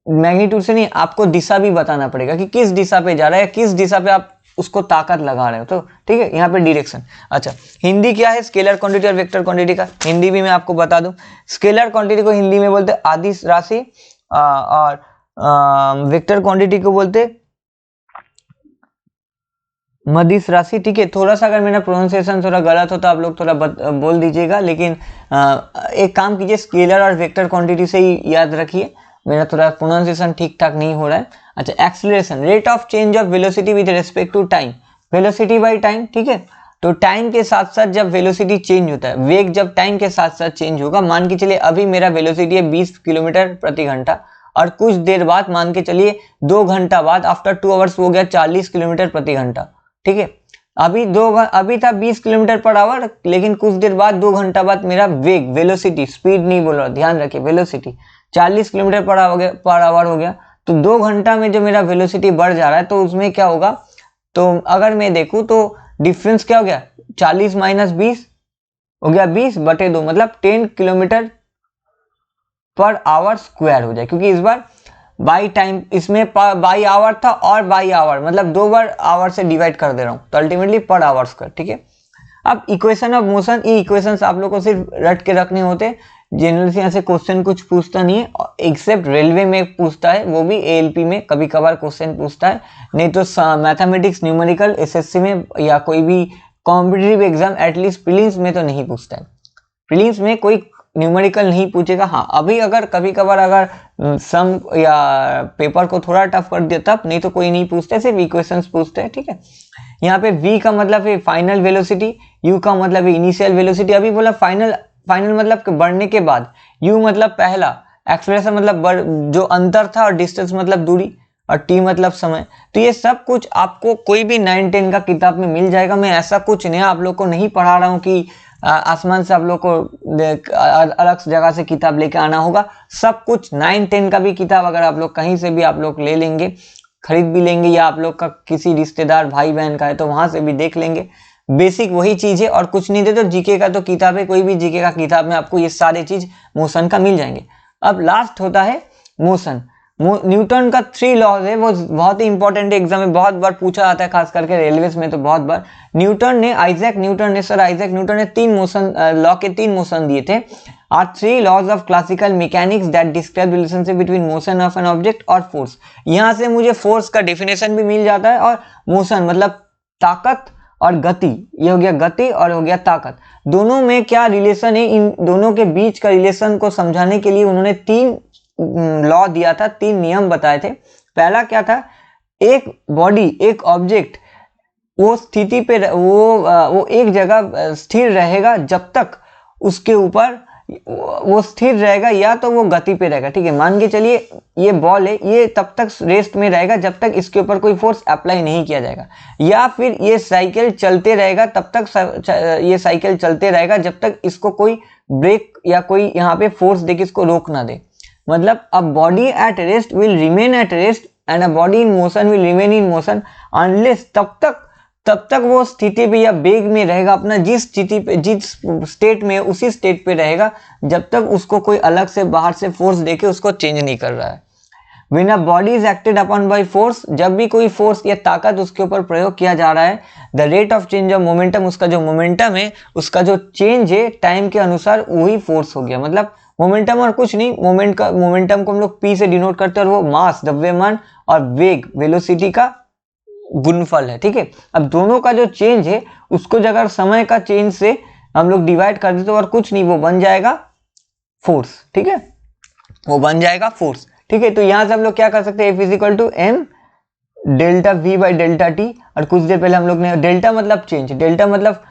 Speaker 1: मैग्नीट्यूड से नहीं, आपको दिशा भी बताना पड़ेगा कि किस दिशा पे जा रहा है, किस दिशा पे आप उसको ताकत लगा रहे हो। तो ठीक है, यहाँ पे डायरेक्शन। अच्छा हिंदी क्या है स्केलर क्वांटिटी और वेक्टर क्वांटिटी का, हिंदी भी मैं आपको बता दूं। स्केलर क्वांटिटी को हिंदी में बोलते हैं आदिश राशि, और वेक्टर क्वांटिटी को बोलते मदिश राशि। ठीक है, थोड़ा सा अगर मेरा प्रोनाउंसिएशन थोड़ा गलत हो तो आप लोग थोड़ा बोल दीजिएगा, लेकिन एक काम कीजिए, स्केलर और वेक्टर क्वांटिटी से ही याद रखिए, मेरा थोड़ा प्रोनाउंसिएशन ठीक ठाक नहीं हो रहा है। अच्छा acceleration, rate of change of velocity with respect to time, velocity by time. ठीक है, तो टाइम के साथ साथ जब वेलोसिटी चेंज होता है, वेग जब टाइम के साथ साथ चेंज होगा, मान के चलिए अभी मेरा वेलोसिटी है 20 किलोमीटर प्रति घंटा, और कुछ देर बाद मान के चलिए 2 घंटा बाद, आफ्टर 2 आवर्स हो गया 40 किलोमीटर प्रति घंटा। ठीक है, अभी था 20 किलोमीटर पर आवर, लेकिन कुछ देर बाद 2 घंटा बाद मेरा वेग, वेलोसिटी, स्पीड नहीं बोल रहा, ध्यान रखिए, वेलोसिटी 40 किलोमीटर पर आवर हो गया। तो 2 घंटा में जो मेरा वेलोसिटी बढ़ जा रहा है, तो उसमें क्या होगा, तो अगर मैं देखूं तो डिफरेंस क्या हो गया, 40 माइनस 20 हो गया 20/2, मतलब 10 किलोमीटर पर आवर स्क्वायर हो जाए, क्योंकि इस बार बाई टाइम, इसमें बाई आवर था और बाई आवर मतलब 2 बार आवर से डिवाइड कर दे रहा हूं, तो अल्टीमेटली पर आवर स्क्वायर। ठीक है, अब इक्वेशन ऑफ मोशन, ये इक्वेशंस आप लोग को सिर्फ रट के रखने होते, जनरली यहाँ से क्वेश्चन कुछ पूछता नहीं है, एक्सेप्ट रेलवे में पूछता है, वो भी एएलपी में कभी कभार क्वेश्चन पूछता है, नहीं तो मैथमेटिक्स न्यूमेरिकल एसएससी में या कोई भी कॉम्पिटिटिव एग्जाम एटलीस्ट प्रीलिम्स में तो नहीं पूछता है, प्रीलिम्स में कोई न्यूमेरिकल नहीं पूछेगा। हाँ अभी अगर कभी कभार अगर सम या पेपर को थोड़ा टफ कर दिया तब, नहीं तो कोई नहीं पूछते, सिर्फ इक्वेशंस पूछते हैं। ठीक है, यहाँ पे v का मतलब है फाइनल वेलोसिटी, u का मतलब है इनिशियल वेलोसिटी। अभी बोला फाइनल मतलब बढ़ने के बाद, u मतलब पहला, एक्सेलरेशन मतलब जो अंतर था, और डिस्टेंस मतलब दूरी, और t मतलब समय। तो ये सब कुछ आपको कोई भी 9-10 का किताब में मिल जाएगा। मैं ऐसा कुछ नया आप लोग को नहीं पढ़ा रहा हूँ कि आसमान से आप लोग को अलग जगह से किताब लेके आना होगा। सब कुछ 9-10 का भी किताब अगर आप लोग कहीं से भी आप लोग ले लेंगे, खरीद भी लेंगे, या आप लोग का किसी रिश्तेदार भाई बहन का है तो वहां से भी देख लेंगे, बेसिक वही चीज है और कुछ नहीं दे। तो जीके का तो किताब है, कोई भी जीके का किताब में आपको ये सारे चीज मोशन का मिल जाएंगे। अब लास्ट होता है मोशन। न्यूटन का 3 लॉज है, वो बहुत ही इंपॉर्टेंट एग्जाम में बहुत बार पूछा जाता है, खास करके रेलवेज में तो बहुत बार। आइजैक न्यूटन ने 3 मोशन लॉ के 3 मोशन दिए थे। Are 3 laws of classical mechanics that describe relationship between motion of an object और फोर्स। यहाँ से मुझे फोर्स का डेफिनेशन भी मिल जाता है, और मोशन मतलब ताकत और गति, ये हो गया गति और हो गया ताकत, दोनों में क्या रिलेशन है, इन दोनों के बीच का रिलेशन को समझाने के लिए उन्होंने 3 लॉ दिया था, 3 नियम बताए थे। पहला क्या था, एक बॉडी, एक ऑब्जेक्ट वो स्थिति पे वो एक जगह स्थिर रहेगा जब तक उसके ऊपर वो स्थिर रहेगा, या तो वो गति पे रहेगा। ठीक है, मान के चलिए ये बॉल है, ये तब तक रेस्ट में रहेगा जब तक इसके ऊपर कोई फोर्स अप्लाई नहीं किया जाएगा, या फिर ये साइकिल चलते रहेगा तब तक ये साइकिल चलते रहेगा जब तक इसको कोई ब्रेक या कोई यहाँ पे फोर्स देके इसको रोक ना दे। मतलब a body at rest will remain at rest and a body in motion will remain in motion unless तब तक वो स्थिति पे या वेग में रहेगा, अपना जिस स्थिति पे जिस स्टेट में उसी स्टेट पे रहेगा जब तक उसको कोई अलग से बाहर से फोर्स देके उसको चेंज नहीं कर रहा है। When a body is acted upon by force, जब भी कोई फोर्स या ताकत उसके ऊपर प्रयोग किया जा रहा है, the rate of change of momentum, उसका जो मोमेंटम है उसका जो चेंज है टाइम के अनुसार वही फोर्स हो गया। मतलब मोमेंटम और कुछ नहीं, मोमेंटम को हम लोग पी से डिनोट करते हैं और वो मास द्रव्यमान और वेग वेलोसिटी का गुणनफल है। ठीक है, अब दोनों का जो चेंज है उसको अगर समय का चेंज से हम लोग डिवाइड कर देते और कुछ नहीं, वो बन जाएगा फोर्स। ठीक है, वो बन जाएगा फोर्स। ठीक है, तो यहां से हम लोग क्या कर सकते हैं, F is equal to M delta V by delta T. और कुछ देर पहले हम लोग ने डेल्टा मतलब चेंज, डेल्टा मतलब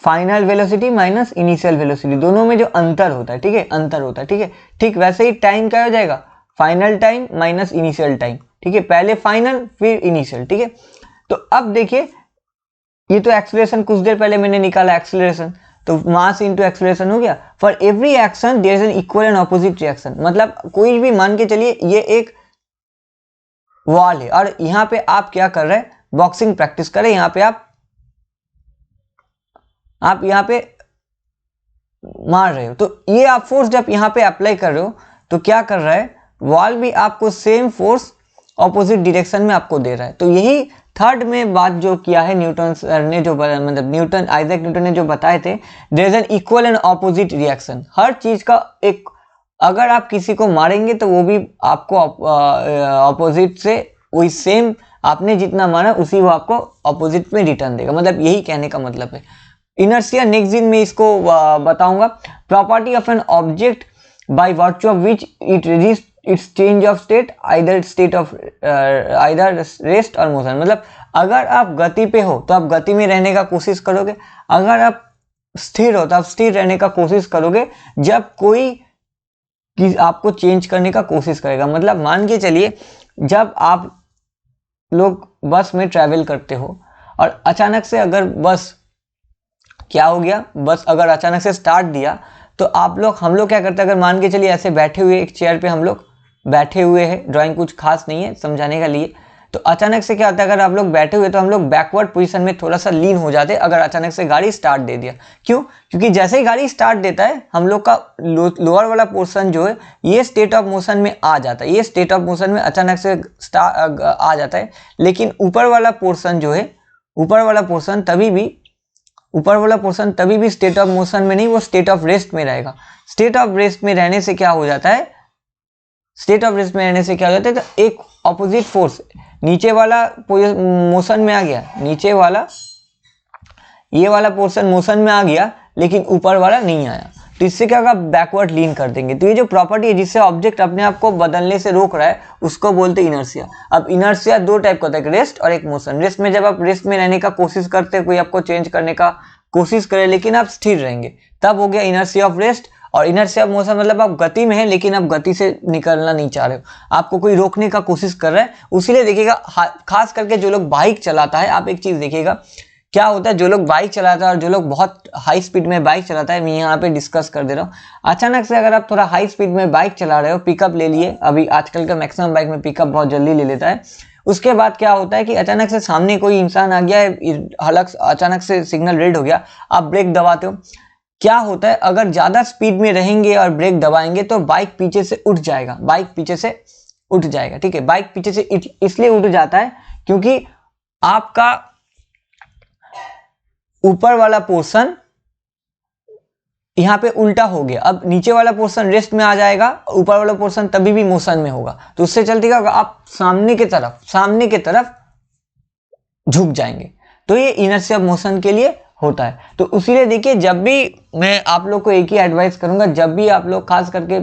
Speaker 1: final velocity minus initial velocity, दोनों में जो अंतर होता है। ठीक है, अंतर होता है। ठीक है, ठीक वैसे ही टाइम क्या हो जाएगा, final time minus initial time. ठीक है, पहले फाइनल फिर इनिशियल। ठीक है, तो अब देखिए ये तो एक्सेलरेशन कुछ देर पहले मैंने निकाला एक्सेलरेशन, तो मास इनटू एक्सेलरेशन हो गया। For every action there is an equal and opposite reaction. मतलब कोई भी, मान के चलिए ये एक वॉल है और यहां पे आप क्या कर रहे हैं, बॉक्सिंग प्रैक्टिस कर रहे हैं। यहां पे आप यहां पे मार रहे हो, तो ये आप फोर्स जब यहां पे अप्लाई कर रहे हो तो क्या कर रहा है, वॉल भी आपको सेम फोर्स ऑपोजिट डायरेक्शन में आपको दे रहा है। तो यही थर्ड में बात जो किया है न्यूटन सर ने, जो मतलब आइजैक न्यूटन ने जो बताए थे, there is an equal and opposite reaction. हर चीज का एक, अगर आप किसी को मारेंगे तो वो भी आपको ऑपोजिट से वही सेम आपने जितना मारा उसी वो आपको ऑपोजिट में रिटर्न देगा। मतलब यही कहने का मतलब है। इनर्शिया नेक्स्ट दिन में इसको बताऊंगा। Property of an object by virtue of which it resist it's change of state, either state of either rest और मोशन। मतलब अगर आप गति पे हो तो आप गति में रहने का कोशिश करोगे, अगर आप स्थिर हो तो आप स्थिर रहने का कोशिश करोगे जब कोई आपको चेंज करने का कोशिश करेगा। मतलब मान के चलिए जब आप लोग बस में ट्रैवल करते हो और अचानक से अगर बस क्या हो गया, बस अगर अचानक से स्टार्ट दिया तो हम लोग क्या करते हैं, अगर मान के चलिए ऐसे बैठे हुए एक चेयर पे हम लोग बैठे हुए हैं, ड्राइंग कुछ खास नहीं है समझाने के लिए, तो अचानक से क्या होता है, अगर आप लोग बैठे हुए तो हम लोग बैकवर्ड पोजीशन में थोड़ा सा लीन हो जाते हैं अगर अचानक से गाड़ी स्टार्ट दे दिया। क्यों? क्योंकि जैसे ही गाड़ी स्टार्ट देता है हम लोग का लोअर वाला पोर्शन जो है ये स्टेट ऑफ मोशन में आ जाता है, ये स्टेट ऑफ मोशन में अचानक से आ जाता है। लेकिन ऊपर वाला पोर्शन जो है, ऊपर वाला पोर्शन तभी भी स्टेट ऑफ मोशन में नहीं, वो स्टेट ऑफ रेस्ट में रहेगा। स्टेट ऑफ रेस्ट में रहने से क्या हो जाता है, तो एक ऑपोजिट फोर्स नीचे वाला मोशन में आ गया, नीचे वाला ये वाला पोर्शन मोशन में आ गया लेकिन ऊपर वाला नहीं आया, तो इससे क्या होगा, बैकवर्ड लीन कर देंगे। तो ये जो प्रॉपर्टी है जिससे ऑब्जेक्ट अपने आप को बदलने से रोक रहा है उसको बोलते हैं इनर्शिया। अब इनर्शिया दो टाइप का होता है, एक रेस्ट और एक मोशन। रेस्ट में जब आप रेस्ट में रहने का कोशिश करते हैं, कोई आपको चेंज करने का कोशिश करे लेकिन आप स्थिर रहेंगे, तब हो गया इनर्शिया ऑफ रेस्ट। और इनर्शिया ऑफ मोशन मतलब आप गति में हैं लेकिन आप गति से निकलना नहीं चाह रहे हो, आपको कोई रोकने का कोशिश कर रहा है। उसीलिए देखिएगा खास करके जो लोग बाइक चलाता है, आप एक चीज देखिएगा क्या होता है, जो लोग बाइक चलाता है और जो लोग बहुत हाई स्पीड में बाइक चलाता है, मैं यहाँ पे डिस्कस कर दे रहा हूँ। अचानक से अगर आप थोड़ा हाई स्पीड में बाइक चला रहे हो, पिकअप ले लिए, अभी आजकल का मैक्सिमम बाइक में पिकअप बहुत जल्दी ले लेता है, उसके बाद क्या होता है कि अचानक से सामने कोई इंसान आ गया है, अचानक से सिग्नल रेड हो गया, आप ब्रेक दबाते हो, क्या होता है अगर ज्यादा स्पीड में रहेंगे और ब्रेक दबाएंगे तो बाइक पीछे से उठ जाएगा, ठीक है। बाइक पीछे से इसलिए उठ जाता है क्योंकि आपका ऊपर वाला पोर्शन यहाँ पे उल्टा हो गया, अब नीचे वाला पोर्शन रेस्ट में आ जाएगा, ऊपर वाला पोर्शन तभी भी मोशन में होगा, तो उससे चलते क्या होगा, आप सामने के तरफ झुक जाएंगे। तो ये इनर्शिया ऑफ मोशन के लिए होता है। तो उसीलिए देखिए, जब भी मैं आप लोग को एक ही एडवाइस करूंगा, जब भी आप लोग खास करके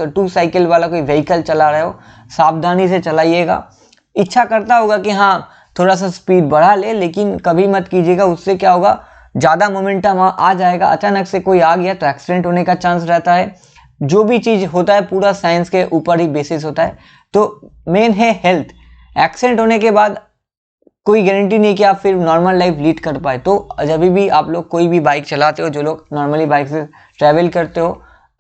Speaker 1: टू साइकिल वाला कोई व्हीकल चला रहे हो, सावधानी से चलाइएगा। इच्छा करता होगा कि हाँ थोड़ा सा स्पीड बढ़ा ले, लेकिन कभी मत कीजिएगा, उससे क्या होगा, ज़्यादा मोमेंटम आ जाएगा, अचानक से कोई आ गया तो एक्सीडेंट होने का चांस रहता है। जो भी चीज़ होता है पूरा साइंस के ऊपर ही बेसिस होता है। तो मेन है हेल्थ। एक्सीडेंट होने के बाद कोई गारंटी नहीं कि आप फिर नॉर्मल लाइफ लीड कर पाए। तो जब भी आप लोग कोई भी बाइक चलाते हो, जो लोग नॉर्मली बाइक से ट्रैवल करते हो,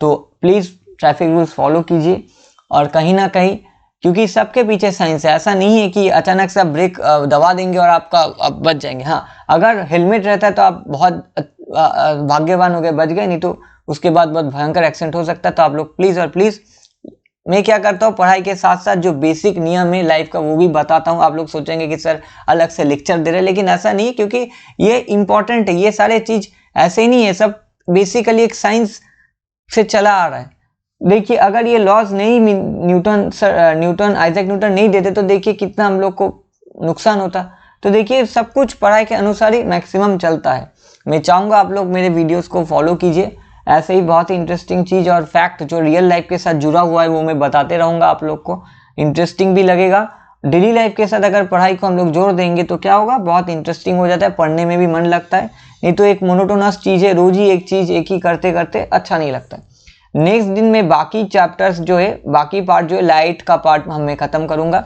Speaker 1: तो प्लीज़ ट्रैफिक रूल्स फॉलो कीजिए। और कहीं ना कहीं, क्योंकि सबके पीछे साइंस है, ऐसा नहीं है कि अचानक से आप ब्रेक दबा देंगे और आप बच जाएंगे। हाँ, अगर हेलमेट रहता है तो आप बहुत भाग्यवान हो गए, बच गए, नहीं तो उसके बाद बहुत भयंकर एक्सीडेंट हो सकता है। तो आप लोग प्लीज़ और प्लीज़, मैं क्या करता हूँ, पढ़ाई के साथ साथ जो बेसिक नियम है लाइफ का वो भी बताता हूँ। आप लोग सोचेंगे कि सर अलग से लेक्चर दे रहे हैं, लेकिन ऐसा नहीं है, क्योंकि ये इंपॉर्टेंट है। ये सारे चीज़ ऐसे ही नहीं है, सब बेसिकली एक साइंस से चला आ रहा है। देखिए, अगर ये लॉज नहीं आइजैक न्यूटन नहीं देते तो देखिए कितना हम लोग को नुकसान होता। तो देखिए, सब कुछ पढ़ाई के अनुसार ही मैक्सिमम चलता है। मैं चाहूँगा आप लोग मेरे वीडियोस को फॉलो कीजिए। ऐसे ही बहुत ही इंटरेस्टिंग चीज़ और फैक्ट जो रियल लाइफ के साथ जुड़ा हुआ है वो मैं बताते रहूँगा। आप लोग को इंटरेस्टिंग भी लगेगा। डेली लाइफ के साथ अगर पढ़ाई को हम लोग जोड़ देंगे तो क्या होगा, बहुत इंटरेस्टिंग हो जाता है, पढ़ने में भी मन लगता है। नहीं तो एक मोनोटोनस चीज़ है, रोज ही एक चीज़ एक ही करते करते अच्छा नहीं लगता। नेक्स्ट दिन में बाकी चैप्टर्स जो है, बाकी पार्ट जो है, लाइट का पार्ट मैं ख़त्म करूँगा।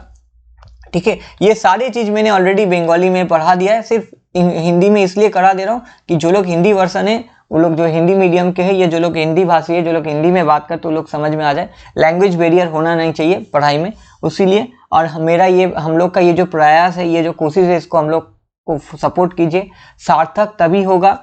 Speaker 1: ठीक है, ये सारी चीज़ मैंने ऑलरेडी बंगाली में पढ़ा दिया है, सिर्फ हिंदी में इसलिए करा दे रहा हूँ कि जो लोग हिंदी वर्सन है, वो लोग जो हिंदी मीडियम के हैं, ये जो लोग हिंदी भाषी है, जो लोग हिंदी में बात करते, वो लोग समझ में आ जाए। लैंग्वेज बैरियर होना नहीं चाहिए पढ़ाई में, उसीलिए। और मेरा ये, हम लोग का ये जो प्रयास है, ये जो कोशिश है, इसको हम लोग को सपोर्ट कीजिए। सार्थक तभी होगा,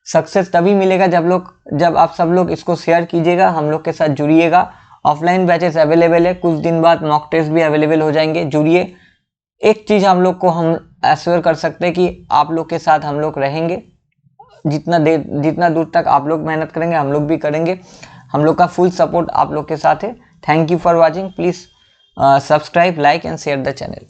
Speaker 1: सक्सेस तभी मिलेगा जब आप सब लोग इसको शेयर कीजिएगा, हम लोग के साथ जुड़िएगा। ऑफलाइन बैचेस अवेलेबल है, कुछ दिन बाद मॉक टेस्ट भी अवेलेबल हो जाएंगे, जुड़िए। एक चीज़ हम लोग को हम एश्योर कर सकते हैं कि आप लोग के साथ हम लोग रहेंगे। जितना दूर तक आप लोग मेहनत करेंगे, हम लोग भी करेंगे। हम लोग का फुल सपोर्ट आप लोग के साथ है। Thank you for watching. Please subscribe, like and share the channel.